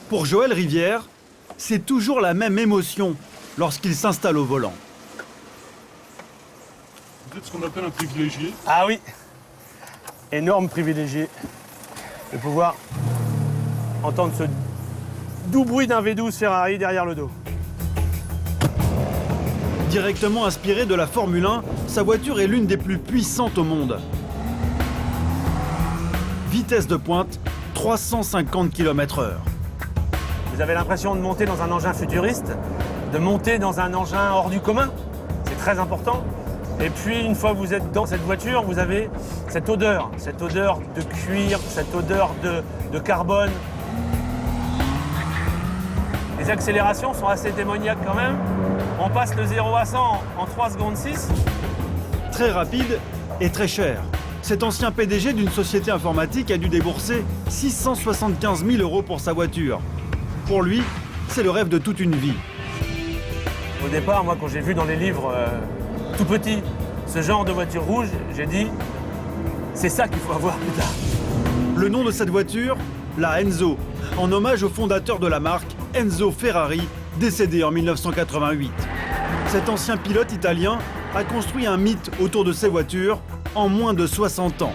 Pour Joël Rivière, c'est toujours la même émotion lorsqu'il s'installe au volant. Vous êtes ce qu'on appelle un privilégié. Ah oui, énorme privilégié de pouvoir entendre ce doux bruit d'un V12 Ferrari derrière le dos. Directement inspiré de la Formule 1, sa voiture est l'une des plus puissantes au monde. Vitesse de pointe, 350 km/h. Vous avez l'impression de monter dans un engin futuriste, de monter dans un engin hors du commun. C'est très important. Et puis, une fois que vous êtes dans cette voiture, vous avez cette odeur de cuir, cette odeur de carbone. Les accélérations sont assez démoniaques quand même. On passe le 0 à 100 en 3 secondes 6. Très rapide et très cher. Cet ancien PDG d'une société informatique a dû débourser 675 000 € pour sa voiture. Pour lui, c'est le rêve de toute une vie. Au départ, moi, quand j'ai vu dans les livres tout petit ce genre de voiture rouge, j'ai dit c'est ça qu'il faut avoir plus tard. Le nom de cette voiture, la Enzo, en hommage au fondateur de la marque, Enzo Ferrari, décédé en 1988. Cet ancien pilote italien a construit un mythe autour de ses voitures en moins de 60 ans.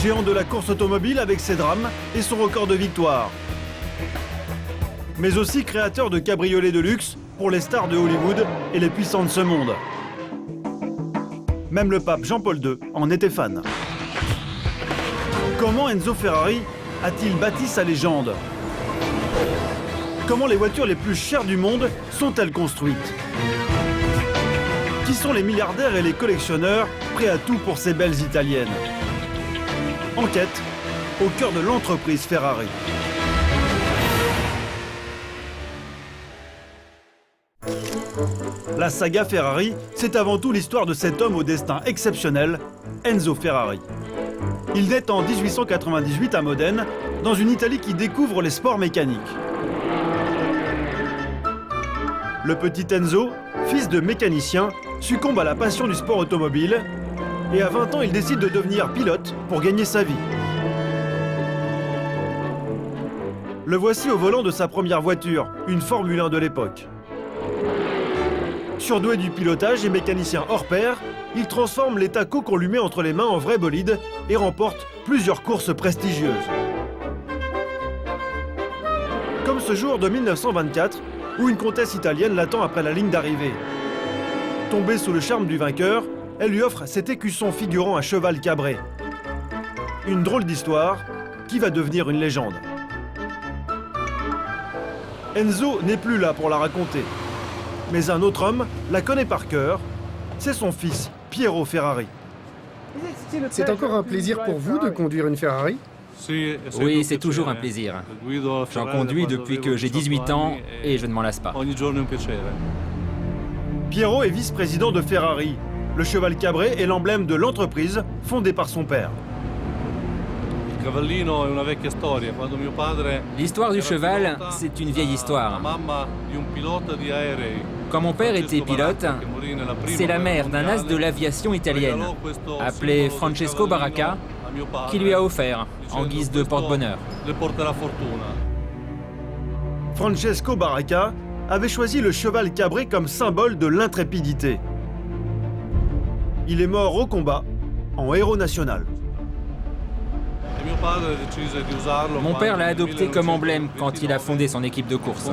Géant de la course automobile avec ses drames et son record de victoire. Mais aussi créateur de cabriolets de luxe pour les stars de Hollywood et les puissants de ce monde. Même le pape Jean-Paul II en était fan. Comment Enzo Ferrari a-t-il bâti sa légende? Comment les voitures les plus chères du monde sont-elles construites? Qui sont les milliardaires et les collectionneurs prêts à tout pour ces belles italiennes? Enquête au cœur de l'entreprise Ferrari. La saga Ferrari, c'est avant tout l'histoire de cet homme au destin exceptionnel, Enzo Ferrari. Il naît en 1898 à Modène, dans une Italie qui découvre les sports mécaniques. Le petit Enzo, fils de mécanicien, succombe à la passion du sport automobile et à 20 ans, il décide de devenir pilote pour gagner sa vie. Le voici au volant de sa première voiture, une Formule 1 de l'époque. Surdoué du pilotage et mécanicien hors pair, il transforme les tacos qu'on lui met entre les mains en vrai bolide et remporte plusieurs courses prestigieuses. Comme ce jour de 1924, où une comtesse italienne l'attend après la ligne d'arrivée. Tombée sous le charme du vainqueur, elle lui offre cet écusson figurant un cheval cabré. Une drôle d'histoire qui va devenir une légende. Enzo n'est plus là pour la raconter. Mais un autre homme la connaît par cœur, c'est son fils, Piero Ferrari. C'est encore un plaisir pour vous de conduire une Ferrari? Oui, c'est toujours un plaisir. J'en conduis depuis que j'ai 18 ans et je ne m'en lasse pas. Piero est vice-président de Ferrari. Le cheval cabré est l'emblème de l'entreprise fondée par son père. L'histoire du cheval, c'est une vieille histoire. Quand mon père était pilote, c'est la mère d'un as de l'aviation italienne, appelé Francesco Baracca, qui lui a offert en guise de porte-bonheur. Francesco Baracca avait choisi le cheval cabré comme symbole de l'intrépidité. Il est mort au combat en héros national. Mon père l'a adopté comme emblème quand il a fondé son équipe de course.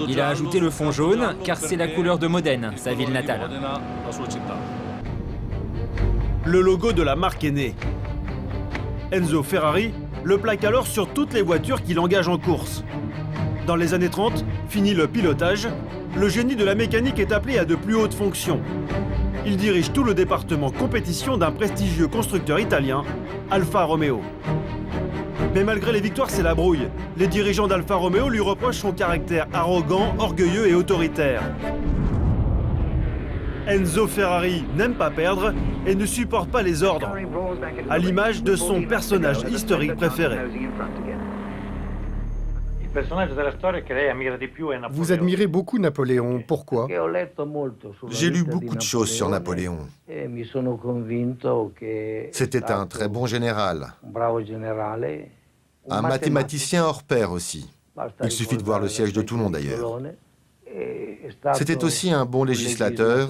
Il a ajouté le fond jaune car c'est la couleur de Modène, sa ville natale. Le logo de la marque est né. Enzo Ferrari le plaque alors sur toutes les voitures qu'il engage en course. Dans les années 30, fini le pilotage, le génie de la mécanique est appelé à de plus hautes fonctions. Il dirige tout le département compétition d'un prestigieux constructeur italien, Alfa Romeo. Mais malgré les victoires, c'est la brouille. Les dirigeants d'Alfa Romeo lui reprochent son caractère arrogant, orgueilleux et autoritaire. Enzo Ferrari n'aime pas perdre et ne supporte pas les ordres, à l'image de son personnage historique préféré. Vous admirez beaucoup Napoléon, pourquoi? J'ai lu beaucoup de choses sur Napoléon. C'était un très bon général. Un mathématicien hors pair aussi. Il suffit de voir le siège de Toulon d'ailleurs. C'était aussi un bon législateur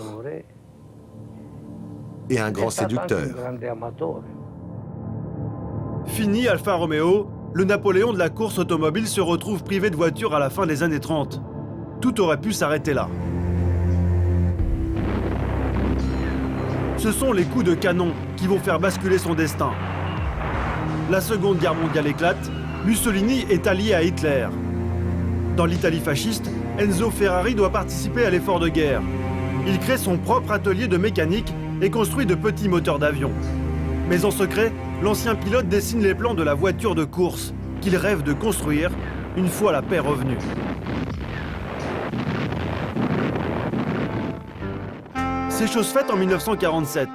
et un grand séducteur. Fini Alfa Romeo, le Napoléon de la course automobile se retrouve privé de voiture à la fin des années 30. Tout aurait pu s'arrêter là. Ce sont les coups de canon qui vont faire basculer son destin. La Seconde Guerre mondiale éclate, Mussolini est allié à Hitler. Dans l'Italie fasciste, Enzo Ferrari doit participer à l'effort de guerre. Il crée son propre atelier de mécanique et construit de petits moteurs d'avion. Mais en secret, l'ancien pilote dessine les plans de la voiture de course qu'il rêve de construire une fois la paix revenue. C'est chose faite en 1947.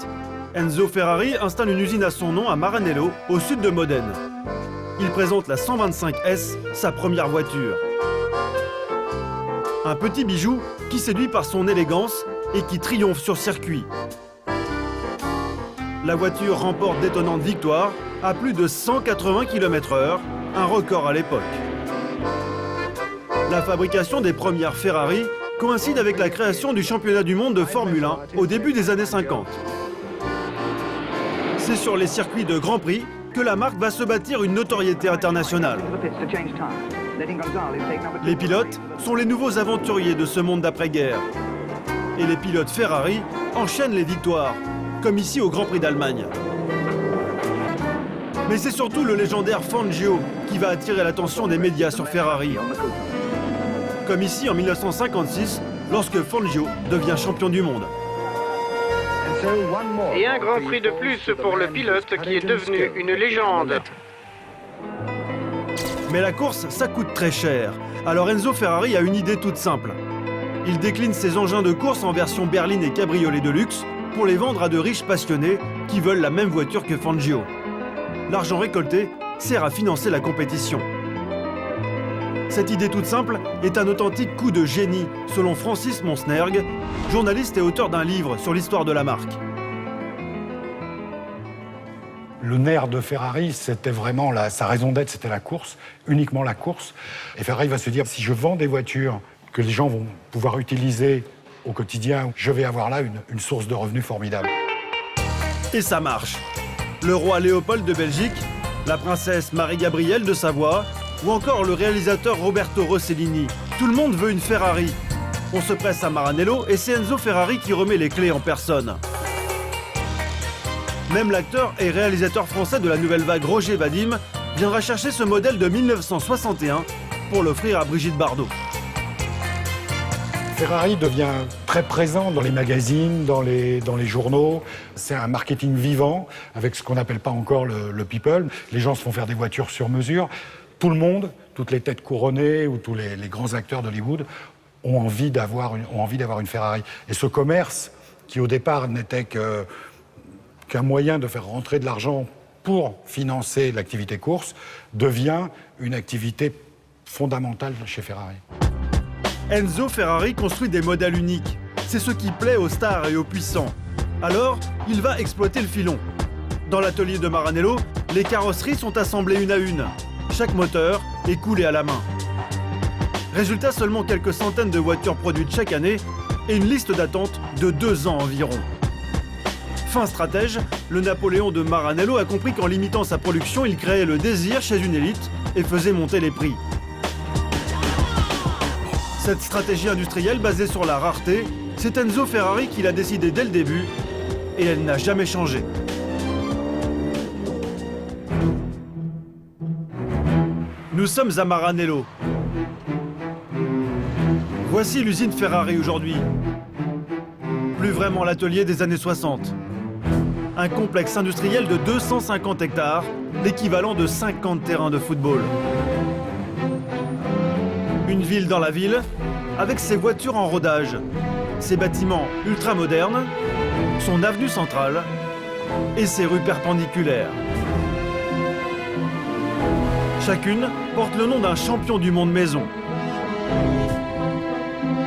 Enzo Ferrari installe une usine à son nom à Maranello, au sud de Modène. Il présente la 125S, sa première voiture. Un petit bijou qui séduit par son élégance et qui triomphe sur circuit. La voiture remporte d'étonnantes victoires à plus de 180 km/h, un record à l'époque. La fabrication des premières Ferrari coïncide avec la création du championnat du monde de Formule 1 au début des années 50. C'est sur les circuits de Grand Prix que la marque va se bâtir une notoriété internationale. Les pilotes sont les nouveaux aventuriers de ce monde d'après-guerre. Et les pilotes Ferrari enchaînent les victoires, comme ici au Grand Prix d'Allemagne. Mais c'est surtout le légendaire Fangio qui va attirer l'attention des médias sur Ferrari. Comme ici en 1956, lorsque Fangio devient champion du monde. Et un Grand Prix de plus pour le pilote qui est devenu une légende. Mais la course, ça coûte très cher. Alors Enzo Ferrari a une idée toute simple. Il décline ses engins de course en version berline et cabriolet de luxe pour les vendre à de riches passionnés qui veulent la même voiture que Fangio. L'argent récolté sert à financer la compétition. Cette idée toute simple est un authentique coup de génie, selon Francis Monsnerg, journaliste et auteur d'un livre sur l'histoire de la marque. Le nerf de Ferrari, c'était vraiment sa raison d'être, c'était la course, uniquement la course. Et Ferrari va se dire, si je vends des voitures que les gens vont pouvoir utiliser au quotidien, je vais avoir là une source de revenus formidable. Et ça marche. Le roi Léopold de Belgique, la princesse Marie-Gabrielle de Savoie, ou encore le réalisateur Roberto Rossellini. Tout le monde veut une Ferrari. On se presse à Maranello et c'est Enzo Ferrari qui remet les clés en personne. Même l'acteur et réalisateur français de la nouvelle vague Roger Vadim viendra chercher ce modèle de 1961 pour l'offrir à Brigitte Bardot. Ferrari devient très présent dans les magazines, dans les journaux. C'est un marketing vivant avec ce qu'on n'appelle pas encore le people. Les gens se font faire des voitures sur mesure. Tout le monde, toutes les têtes couronnées ou tous les grands acteurs d'Hollywood ont envie d'avoir une Ferrari. Et ce commerce, qui au départ n'était qu'un moyen de faire rentrer de l'argent pour financer l'activité course, devient une activité fondamentale chez Ferrari. Enzo Ferrari construit des modèles uniques. C'est ce qui plaît aux stars et aux puissants. Alors, il va exploiter le filon. Dans l'atelier de Maranello, les carrosseries sont assemblées une à une. Chaque moteur est coulé à la main. Résultat, seulement quelques centaines de voitures produites chaque année et une liste d'attente de 2 ans environ. Fin stratège, le Napoléon de Maranello a compris qu'en limitant sa production, il créait le désir chez une élite et faisait monter les prix. Cette stratégie industrielle basée sur la rareté, c'est Enzo Ferrari qui l'a décidé dès le début et elle n'a jamais changé. Nous sommes à Maranello. Voici l'usine Ferrari aujourd'hui. Plus vraiment l'atelier des années 60. Un complexe industriel de 250 hectares, l'équivalent de 50 terrains de football. Une ville dans la ville, avec ses voitures en rodage, ses bâtiments ultra-modernes, son avenue centrale et ses rues perpendiculaires. Chacune porte le nom d'un champion du monde maison.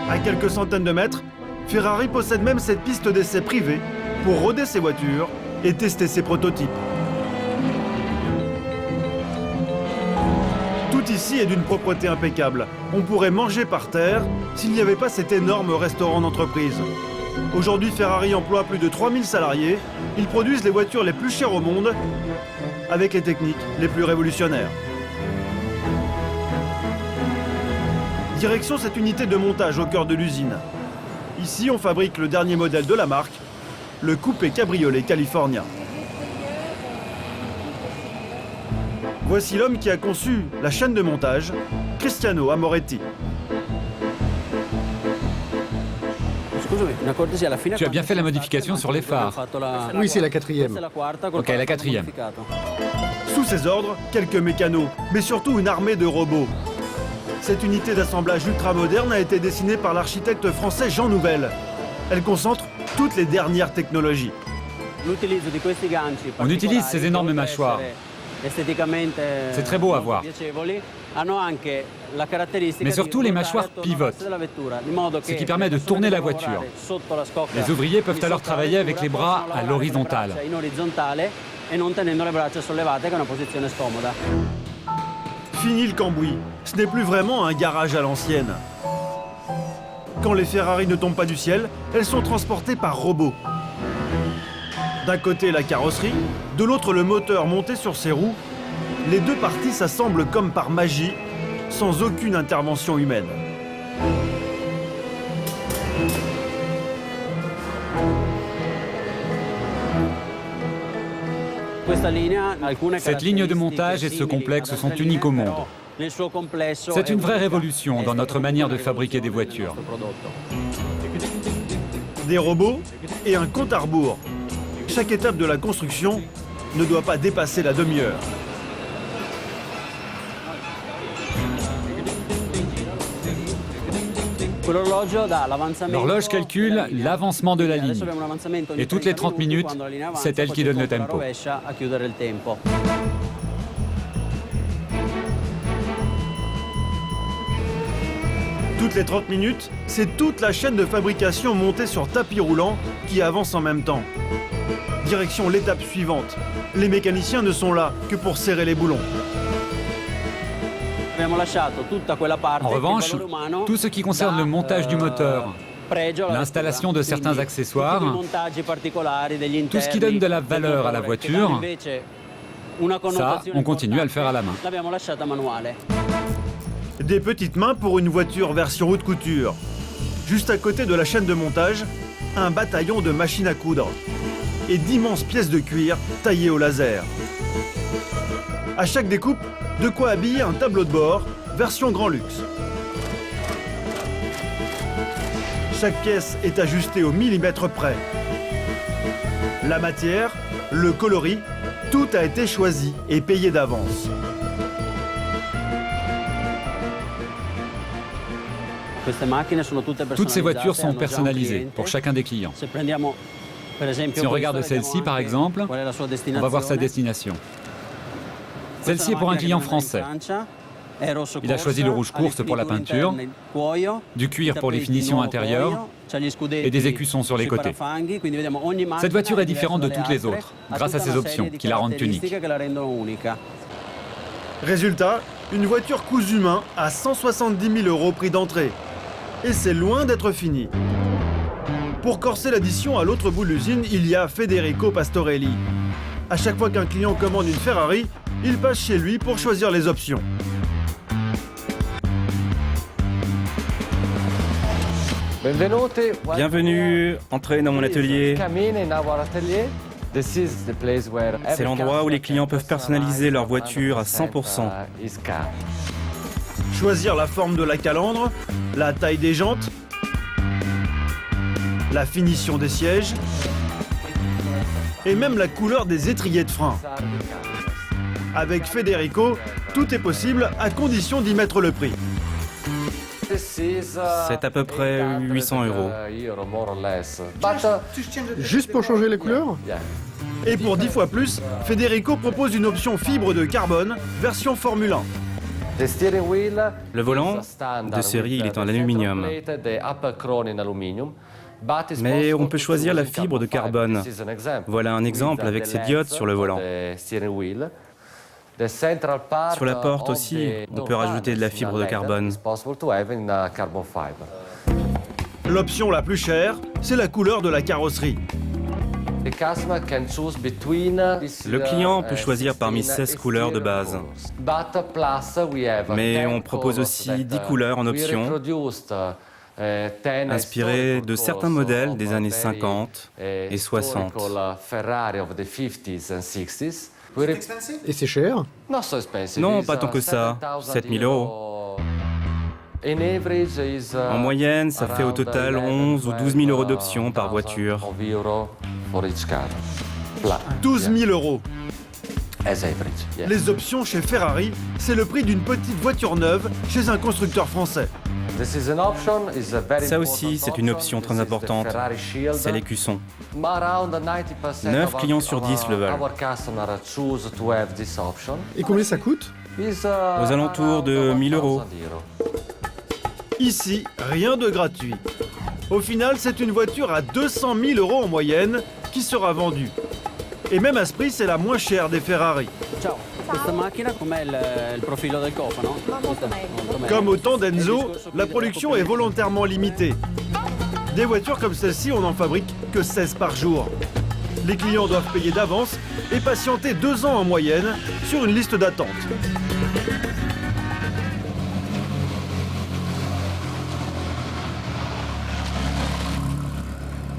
À quelques centaines de mètres, Ferrari possède même cette piste d'essai privée pour roder ses voitures et tester ses prototypes. Tout ici est d'une propreté impeccable. On pourrait manger par terre s'il n'y avait pas cet énorme restaurant d'entreprise. Aujourd'hui, Ferrari emploie plus de 3000 salariés. Ils produisent les voitures les plus chères au monde avec les techniques les plus révolutionnaires. Direction cette unité de montage au cœur de l'usine. Ici, on fabrique le dernier modèle de la marque, le coupé cabriolet californien. Voici l'homme qui a conçu la chaîne de montage, Cristiano Amoretti. Tu as bien fait la modification sur les phares. Oui, c'est la 4e. Ok, la 4e. Sous ses ordres, quelques mécanos, mais surtout une armée de robots. Cette unité d'assemblage ultramoderne a été dessinée par l'architecte français Jean Nouvel. Elle concentre toutes les dernières technologies. On utilise ces énormes mâchoires. C'est très beau à voir. Mais surtout, les mâchoires pivotent, ce qui permet de tourner la voiture. Les ouvriers peuvent alors travailler avec les bras à l'horizontale. Fini le cambouis. Ce n'est plus vraiment un garage à l'ancienne. Quand les Ferrari ne tombent pas du ciel, elles sont transportées par robots. D'un côté la carrosserie, de l'autre le moteur monté sur ses roues. Les deux parties s'assemblent comme par magie, sans aucune intervention humaine. Cette ligne de montage et ce complexe sont uniques au monde. C'est une vraie révolution dans notre manière de fabriquer des voitures. Des robots et un compte à rebours. Chaque étape de la construction ne doit pas dépasser la demi-heure. L'horloge calcule l'avancement de la ligne. Et toutes les 30 minutes, c'est elle qui donne le tempo. Toutes les 30 minutes, c'est toute la chaîne de fabrication montée sur tapis roulant qui avance en même temps. Direction l'étape suivante. Les mécaniciens ne sont là que pour serrer les boulons. En revanche, tout ce qui concerne le montage du moteur, l'installation de certains accessoires, tout ce qui donne de la valeur à la voiture, ça, on continue à le faire à la main. Des petites mains pour une voiture version haute couture. Juste à côté de la chaîne de montage, un bataillon de machines à coudre et d'immenses pièces de cuir taillées au laser. À chaque découpe, de quoi habiller un tableau de bord, version grand luxe. Chaque pièce est ajustée au millimètre près. La matière, le coloris, tout a été choisi et payé d'avance. Toutes ces voitures sont personnalisées pour chacun des clients. Si on regarde celle-ci, par exemple, on va voir sa destination. Celle-ci est pour un client français. Il a choisi le rouge course pour la peinture, du cuir pour les finitions intérieures et des écussons sur les côtés. Cette voiture est différente de toutes les autres, grâce à ses options qui la rendent unique. Résultat, une voiture cousue main à 170 000 € prix d'entrée. Et c'est loin d'être fini. Pour corser l'addition, à l'autre bout de l'usine, il y a Federico Pastorelli. À chaque fois qu'un client commande une Ferrari, il passe chez lui pour choisir les options. Bienvenue, entrez dans mon atelier. C'est l'endroit où les clients peuvent personnaliser leur voiture à 100%. Choisir la forme de la calandre, la taille des jantes, la finition des sièges et même la couleur des étriers de frein. Avec Federico, tout est possible à condition d'y mettre le prix. C'est à peu près 800 €. Juste pour changer les couleurs? Et pour 10 fois plus, Federico propose une option fibre de carbone, version Formule 1. Le volant, de série, il est en aluminium. Mais on peut choisir la fibre de carbone. Voilà un exemple avec ces diodes sur le volant. Sur la porte aussi, on peut rajouter de la fibre de carbone. L'option la plus chère, c'est la couleur de la carrosserie. Le client peut choisir parmi 16 couleurs de base. Mais on propose aussi 10 couleurs en option, inspirées de certains modèles des années 50 et 60. Et c'est cher? Non, pas tant que ça, 7 000 €. En moyenne, ça fait au total 11 ou 12 000 € d'options par voiture. 12 000 €. Les options chez Ferrari, c'est le prix d'une petite voiture neuve chez un constructeur français. Ça aussi, c'est une option très importante, c'est l'écusson. 9 clients sur 10 le veulent. Et combien ça coûte? Aux alentours de 1 000 €. Ici, rien de gratuit. Au final, c'est une voiture à 200 000 € en moyenne qui sera vendue. Et même à ce prix, c'est la moins chère des Ferrari. Comme au temps d'Enzo, la production est volontairement limitée. Des voitures comme celle-ci, on n'en fabrique que 16 par jour. Les clients doivent payer d'avance et patienter 2 ans en moyenne sur une liste d'attente.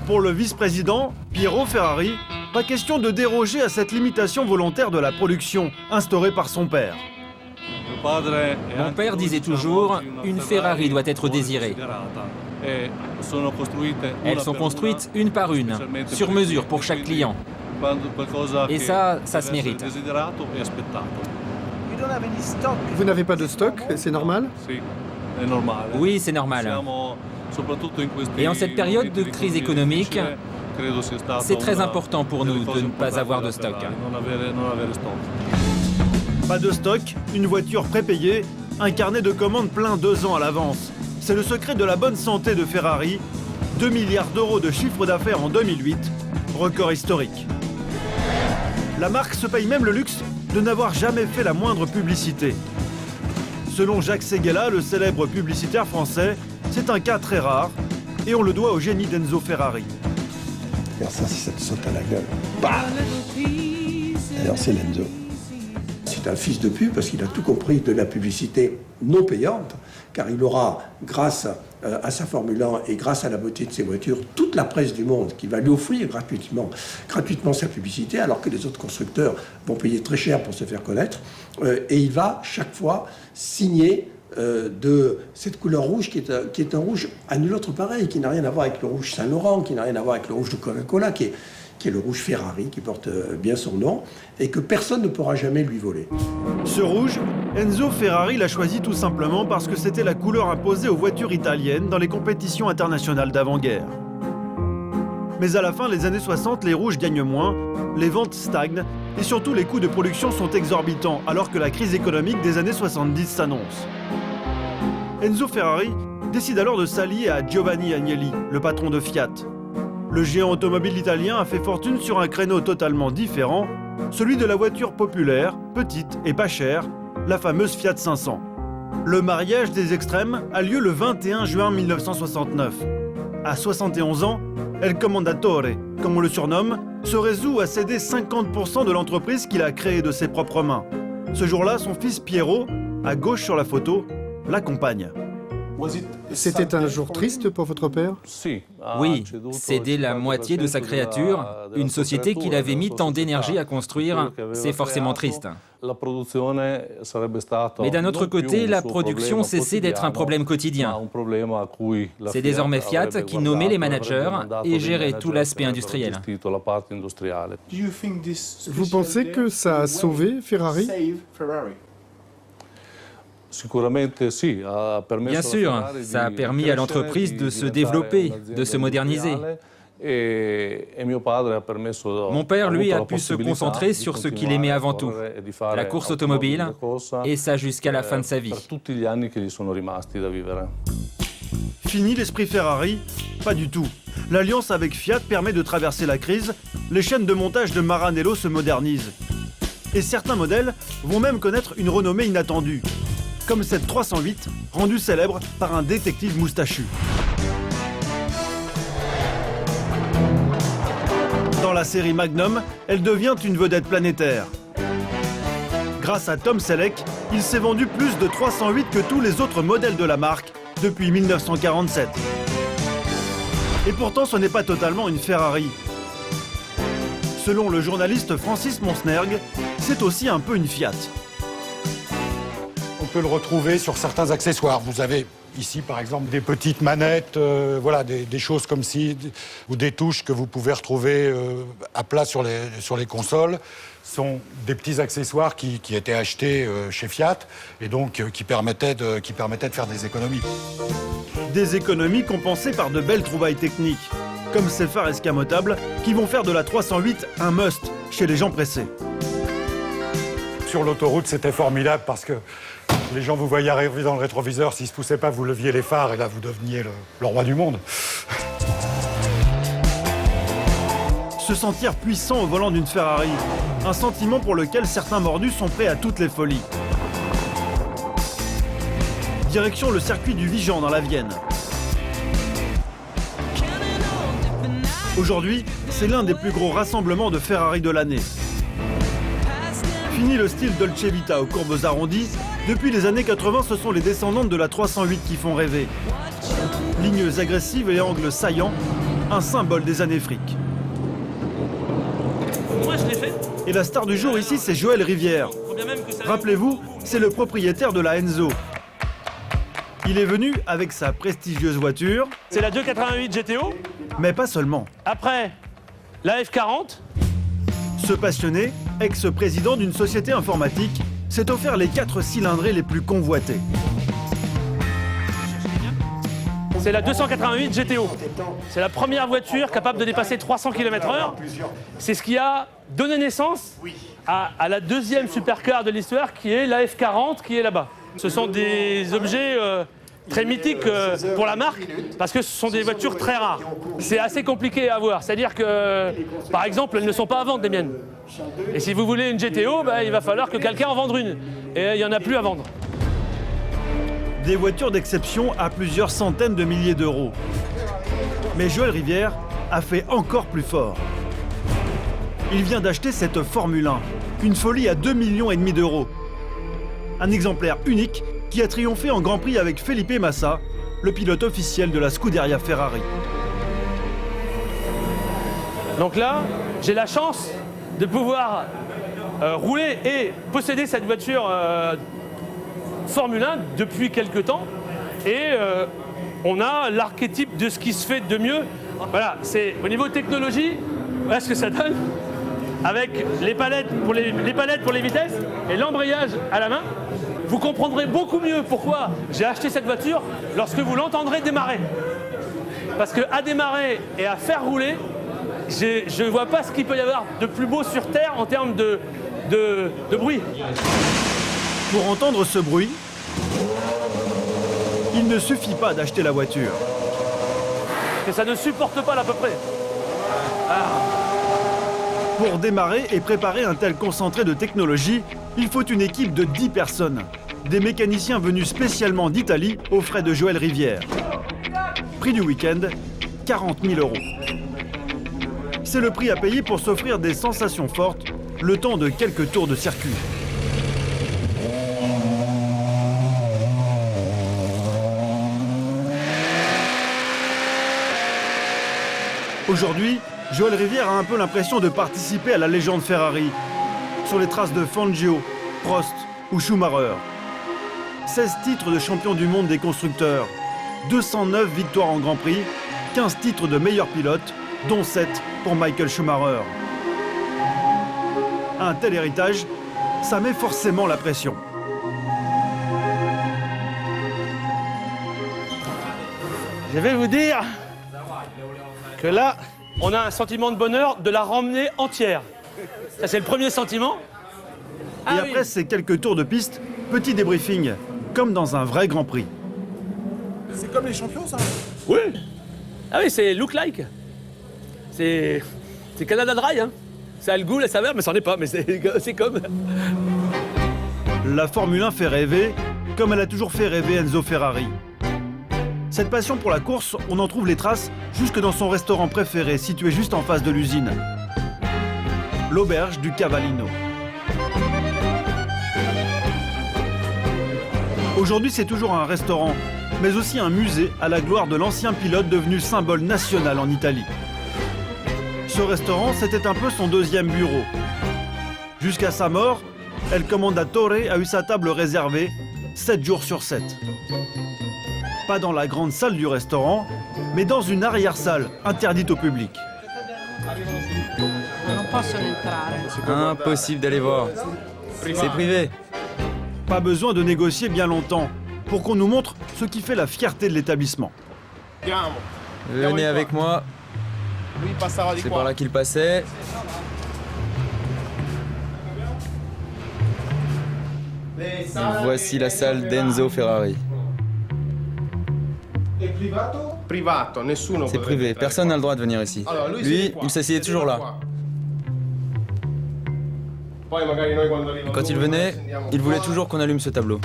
Pour le vice-président, Piero Ferrari, pas question de déroger à cette limitation volontaire de la production instaurée par son père. Mon père disait toujours, une Ferrari doit être désirée. Elles sont construites une par une, sur mesure pour chaque client. Et ça se mérite. Vous n'avez pas de stock, c'est normal? Oui, c'est normal. Et en cette période de crise économique, c'est très important pour nous de ne pas avoir de stock. Pas de stock, une voiture prépayée, un carnet de commandes plein 2 ans à l'avance. C'est le secret de la bonne santé de Ferrari. 2 milliards € de chiffre d'affaires en 2008, record historique. La marque se paye même le luxe de n'avoir jamais fait la moindre publicité. Selon Jacques Séguéla, le célèbre publicitaire français, c'est un cas très rare et on le doit au génie d'Enzo Ferrari. Alors ça, si ça te saute à la gueule, bah alors c'est l'Enzo. C'est un fils de pute parce qu'il a tout compris de la publicité non payante, car il aura, grâce à sa Formule 1 et grâce à la beauté de ses voitures, toute la presse du monde qui va lui offrir gratuitement sa publicité, alors que les autres constructeurs vont payer très cher pour se faire connaître. Et il va chaque fois signer de cette couleur rouge qui est un rouge à nul autre pareil, qui n'a rien à voir avec le rouge Saint-Laurent, qui n'a rien à voir avec le rouge de Coca-Cola, qui est le rouge Ferrari, qui porte bien son nom, et que personne ne pourra jamais lui voler. Ce rouge, Enzo Ferrari l'a choisi tout simplement parce que c'était la couleur imposée aux voitures italiennes dans les compétitions internationales d'avant-guerre. Mais à la fin des années 60, les rouges gagnent moins, les ventes stagnent, et surtout les coûts de production sont exorbitants, alors que la crise économique des années 70 s'annonce. Enzo Ferrari décide alors de s'allier à Giovanni Agnelli, le patron de Fiat. Le géant automobile italien a fait fortune sur un créneau totalement différent, celui de la voiture populaire, petite et pas chère, la fameuse Fiat 500. Le mariage des extrêmes a lieu le 21 juin 1969. À 71 ans, El Commendatore, comme on le surnomme, se résout à céder 50% de l'entreprise qu'il a créée de ses propres mains. Ce jour-là, son fils Piero, à gauche sur la photo, l'accompagne. C'était un jour triste pour votre père? Oui, céder la moitié de sa créature, une société qu'il avait mis tant d'énergie à construire, c'est forcément triste. Mais d'un autre côté, la production cessait d'être un problème quotidien. C'est désormais Fiat qui nommait les managers et gérait tout l'aspect industriel. Vous pensez que ça a sauvé Ferrari? Bien sûr, ça a permis à l'entreprise de se développer, de se moderniser. Mon père, lui, a pu se concentrer sur ce qu'il aimait avant tout, la course automobile, et ça jusqu'à la fin de sa vie. Fini l'esprit Ferrari? Pas du tout. L'alliance avec Fiat permet de traverser la crise, les chaînes de montage de Maranello se modernisent. Et certains modèles vont même connaître une renommée inattendue, comme cette 308, rendue célèbre par un détective moustachu. Dans la série Magnum, elle devient une vedette planétaire. Grâce à Tom Selleck, il s'est vendu plus de 308 que tous les autres modèles de la marque depuis 1947. Et pourtant, ce n'est pas totalement une Ferrari. Selon le journaliste Francis Monsnerg, c'est aussi un peu une Fiat. On peut le retrouver sur certains accessoires. Vous avez ici, par exemple, des petites manettes, voilà, des choses comme ci, ou des touches que vous pouvez retrouver à plat sur les consoles. Ce sont des petits accessoires qui étaient achetés chez Fiat et donc qui permettaient de faire des économies. Des économies compensées par de belles trouvailles techniques, comme ces phares escamotables qui vont faire de la 308 un must chez les gens pressés. Sur l'autoroute, c'était formidable parce que les gens vous voyaient arriver dans le rétroviseur, s'ils ne se poussaient pas, vous leviez les phares et là, vous deveniez le roi du monde. Se sentir puissant au volant d'une Ferrari, un sentiment pour lequel certains mordus sont prêts à toutes les folies. Direction le circuit du Vigan dans la Vienne. Aujourd'hui, c'est l'un des plus gros rassemblements de Ferrari de l'année. Fini le style Dolce Vita aux courbes arrondies, depuis les années 80, ce sont les descendantes de la 308 qui font rêver. Lignes agressives et angles saillants, un symbole des années fric. Moi, je l'ai fait. Et la star du jour ici, c'est Joël Rivière. Rappelez-vous, c'est le propriétaire de la Enzo. Il est venu avec sa prestigieuse voiture. C'est la 288 GTO. Mais pas seulement. Après, la F40. Ce passionné, ex-président d'une société informatique, s'est offert les 4 cylindrés les plus convoités. C'est la 288 GTO. C'est la première voiture capable de dépasser 300 km/h. C'est ce qui a donné naissance à la deuxième supercar de l'histoire, qui est la F40, qui est là-bas. Ce sont des objets très mythiques pour la marque, parce que ce sont des voitures très rares. C'est assez compliqué à avoir. C'est-à-dire que, par exemple, elles ne sont pas à vendre, les miennes. Et si vous voulez une GTO, il va falloir que quelqu'un en vende une. Et il n'y en a plus à vendre. Des voitures d'exception à plusieurs centaines de milliers d'euros. Mais Joël Rivière a fait encore plus fort. Il vient d'acheter cette Formule 1, une folie à 2,5 millions d'euros. Un exemplaire unique qui a triomphé en Grand Prix avec Felipe Massa, le pilote officiel de la Scuderia Ferrari. Donc là, j'ai la chance de pouvoir rouler et posséder cette voiture Formule 1 depuis quelques temps. Et on a l'archétype de ce qui se fait de mieux. Voilà, c'est au niveau technologie, voilà ce que ça donne. Avec les palettes pour les vitesses et l'embrayage à la main. Vous comprendrez beaucoup mieux pourquoi j'ai acheté cette voiture lorsque vous l'entendrez démarrer. Parce qu'à démarrer et à faire rouler, je ne vois pas ce qu'il peut y avoir de plus beau sur Terre en termes de bruit. Pour entendre ce bruit, il ne suffit pas d'acheter la voiture. Et ça ne supporte pas l'à peu près. Pour démarrer et préparer un tel concentré de technologie, il faut une équipe de 10 personnes. Des mécaniciens venus spécialement d'Italie aux frais de Joël Rivière. Prix du week-end, 40 000 €. C'est le prix à payer pour s'offrir des sensations fortes, le temps de quelques tours de circuit. Aujourd'hui, Joël Rivière a un peu l'impression de participer à la légende Ferrari, sur les traces de Fangio, Prost ou Schumacher. 16 titres de champion du monde des constructeurs, 209 victoires en Grand Prix, 15 titres de meilleur pilote, dont 7 pour Michael Schumacher. Un tel héritage, ça met forcément la pression. Je vais vous dire que là, on a un sentiment de bonheur de la ramener entière. Ça, c'est le premier sentiment. Et après ces quelques tours de piste, petit débriefing, comme dans un vrai Grand Prix. C'est comme les champions, ça? Oui. Ah oui, c'est look like. C'est Canada Dry, hein. Ça a le goût, la saveur, mais ça n'en est pas, mais c'est comme... La Formule 1 fait rêver, comme elle a toujours fait rêver Enzo Ferrari. Cette passion pour la course, on en trouve les traces jusque dans son restaurant préféré, situé juste en face de l'usine. L'auberge du Cavallino. Aujourd'hui, c'est toujours un restaurant, mais aussi un musée à la gloire de l'ancien pilote devenu symbole national en Italie. Ce restaurant, c'était un peu son deuxième bureau. Jusqu'à sa mort, El Commendatore a eu sa table réservée 7 jours sur 7. Pas dans la grande salle du restaurant, mais dans une arrière-salle interdite au public. Impossible d'aller voir. C'est privé. Pas besoin de négocier bien longtemps pour qu'on nous montre ce qui fait la fierté de l'établissement. Venez avec moi. C'est par là qu'il passait. Voici la salle d'Enzo Ferrari. C'est privé, personne n'a le droit de venir ici. Lui, il s'asseyait toujours là. Quand il venait, il voulait toujours qu'on allume ce tableau.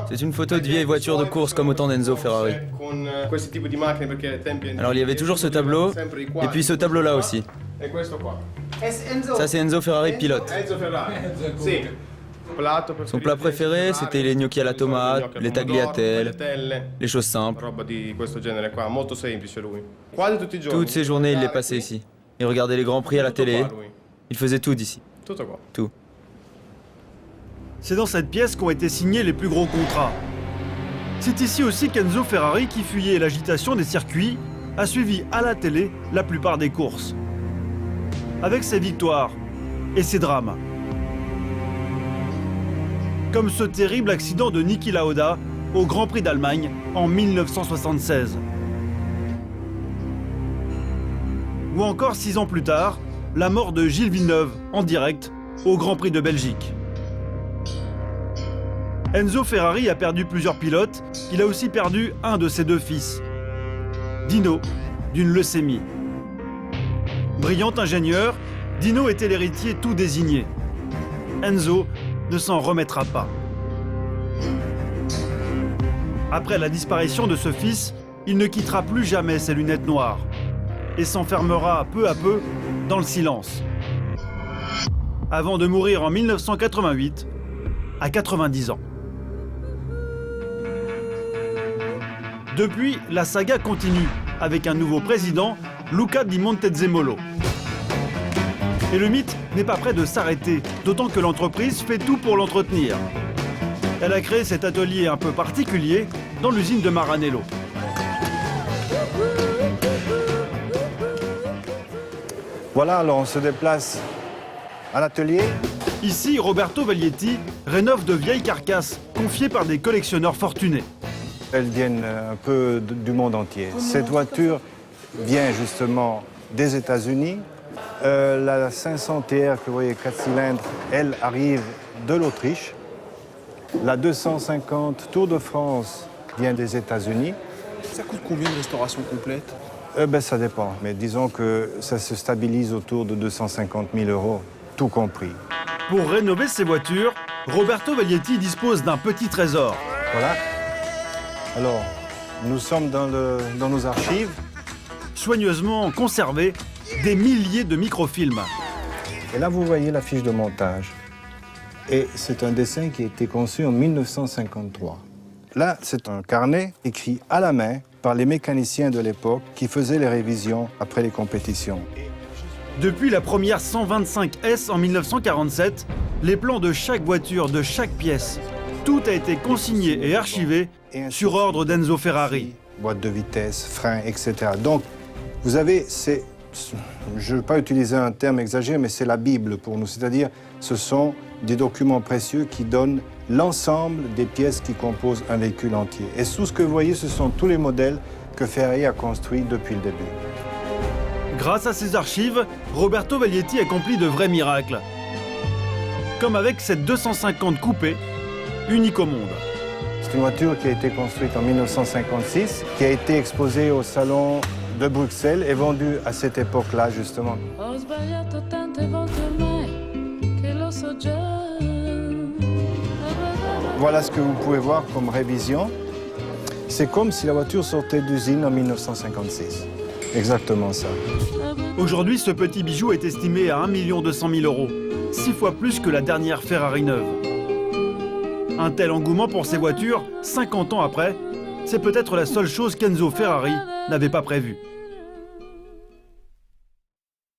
C'est une photo de vieille voiture de course comme au temps d'Enzo Ferrari. Alors il y avait toujours ce tableau, et puis ce tableau-là aussi. Ça c'est Enzo Ferrari pilote. Son plat préféré, c'était les gnocchis à la tomate, les tagliatelles, les choses simples. Toutes ces journées, il les passait ici. Il regardait les grands prix à la télé. Il faisait tout d'ici. Tout. C'est dans cette pièce qu'ont été signés les plus gros contrats. C'est ici aussi qu'Enzo Ferrari, qui fuyait l'agitation des circuits, a suivi à la télé la plupart des courses. Avec ses victoires et ses drames. Comme ce terrible accident de Niki Lauda au Grand Prix d'Allemagne en 1976. Ou encore 6 ans plus tard, la mort de Gilles Villeneuve en direct au Grand Prix de Belgique. Enzo Ferrari a perdu plusieurs pilotes, il a aussi perdu un de ses 2 fils, Dino, d'une leucémie. Brillant ingénieur, Dino était l'héritier tout désigné. Enzo ne s'en remettra pas. Après la disparition de ce fils, il ne quittera plus jamais ses lunettes noires et s'enfermera peu à peu dans le silence. Avant de mourir en 1988, à 90 ans. Depuis, la saga continue avec un nouveau président, Luca Di Montezemolo. Et le mythe n'est pas prêt de s'arrêter, d'autant que l'entreprise fait tout pour l'entretenir. Elle a créé cet atelier un peu particulier dans l'usine de Maranello. Voilà, alors on se déplace à l'atelier. Ici, Roberto Veglietti rénove de vieilles carcasses confiées par des collectionneurs fortunés. Elles viennent un peu du monde entier. Cette voiture vient justement des États-Unis. La 500 TR que vous voyez 4 cylindres, elle arrive de l'Autriche. La 250 Tour de France vient des États-Unis. Ça coûte combien une restauration complète? Ça dépend, mais disons que ça se stabilise autour de 250 000 €, tout compris. Pour rénover ces voitures, Roberto Veglietti dispose d'un petit trésor. Voilà. Alors, nous sommes dans nos archives. Soigneusement conservés, des milliers de microfilms. Et là, vous voyez la fiche de montage. Et c'est un dessin qui a été conçu en 1953. Là, c'est un carnet écrit à la main par les mécaniciens de l'époque qui faisaient les révisions après les compétitions. Depuis la première 125S en 1947, les plans de chaque voiture, de chaque pièce, tout a été consigné et archivé sur ordre d'Enzo Ferrari. Boîte de vitesse, frein, etc. Donc, vous avez, je ne veux pas utiliser un terme exagéré, mais c'est la Bible pour nous. C'est-à-dire, ce sont des documents précieux qui donnent l'ensemble des pièces qui composent un véhicule entier. Et tout ce que vous voyez, ce sont tous les modèles que Ferrari a construits depuis le début. Grâce à ces archives, Roberto Veglietti accomplit de vrais miracles. Comme avec cette 250 coupé, unique au monde. C'est une voiture qui a été construite en 1956, qui a été exposée au salon de Bruxelles est vendu à cette époque-là, justement. Voilà ce que vous pouvez voir comme révision. C'est comme si la voiture sortait d'usine en 1956. Exactement ça. Aujourd'hui, ce petit bijou est estimé à 1 200 000 €, 6 fois plus que la dernière Ferrari neuve. Un tel engouement pour ces voitures, 50 ans après, c'est peut-être la seule chose qu'Enzo Ferrari n'avait pas prévue.